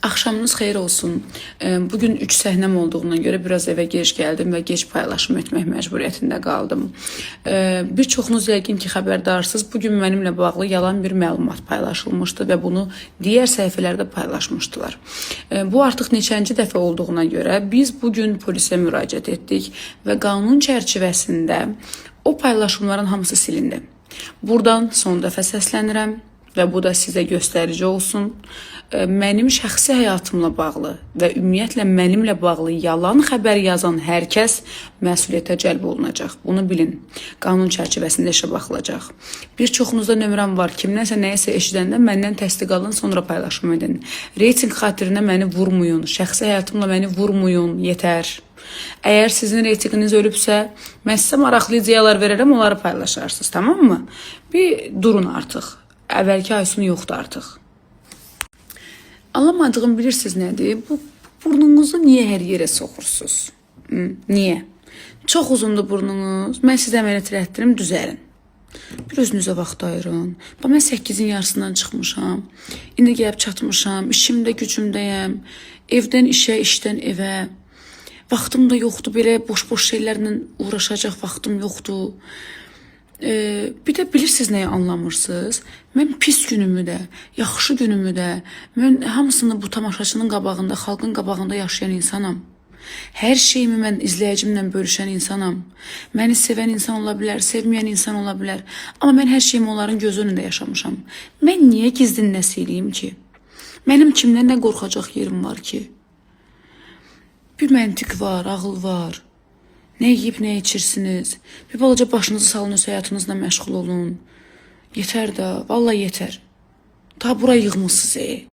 Axşamınız xeyir olsun. Bugün 3 səhnəm olduğuna görə biraz evə gec gəldim və gec paylaşım etmək məcburiyyətində qaldım. Bir çoxunuz yəqin ki, xəbərdarsınız. Bugün mənimlə bağlı yalan bir məlumat paylaşılmışdı və bunu digər səhifələrdə paylaşmışdılar. Bu artıq neçənci dəfə olduğuna görə biz bugün polisə müraciət etdik və qanun çərçivəsində o paylaşımların hamısı silindi. Buradan son dəfə səslənirəm və bu da sizə göstərici olsun. Mənim şəxsi həyatımla bağlı və ümumiyyətlə mənimlə bağlı yalan xəbər yazan hər kəs məsuliyyətə cəlb olunacaq. Bunu bilin. Qanun çərçivəsində işə baxılacaq. Bir çoxunuzda nömrəm var. Kimdənsə nəyisə eşidəndə məndən təsdiq alın, sonra paylaşım edin. Reyting xatirinə məni vurmayın. Şəxsi həyatımla məni vurmayın. Yetər. Əgər sizin reytinginiz ölübsə, mən sizə maraqlı ideyalar verərəm, onları paylaşarsınız, tamam mı? Bir durun artıq. Əvvəlki Aysun yoxdur artıq. Anlamadığım bilirsiniz nədir? Bu burnunuzu niyə hər yerə soxursunuz? Niyə? Çox uzundur burnunuz. Mən sizə əməliyyat elətdirim, düzəlin. Bir özünüzə vaxt ayırın. Mən 8-in yarısından çıxmışam. İndi gəlib çatmışam. İşimdə, gücümdəyəm. Evdən işə, işdən evə. Vaxtım da yoxdur. Belə boş-boş şeylərlə uğraşacaq vaxtım yoxdur. Bir də bilirsiniz nəyi anlamırsınız? Mən pis günümü də, yaxşı günümü də, mən hamısını bu tamaşaçının qabağında, xalqın qabağında yaşayan insanam. Hər şeyimi mən izləyicimlə bölüşən insanam. Məni sevən insan ola bilər, sevməyən insan ola bilər. Amma mən hər şeyimi onların gözü önündə yaşamışam. Mən niyə gizlin nəsə eləyim ki? Mənim kimdən nə qorxacaq yerim var ki? Bir məntiq var, ağıl var. Nə yeyib, nə içirsiniz? Bir balaca başınızı salın, öz həyatınızla məşğul olun. Yetər də, vallahi yetər. Ta bura yığmışsınız.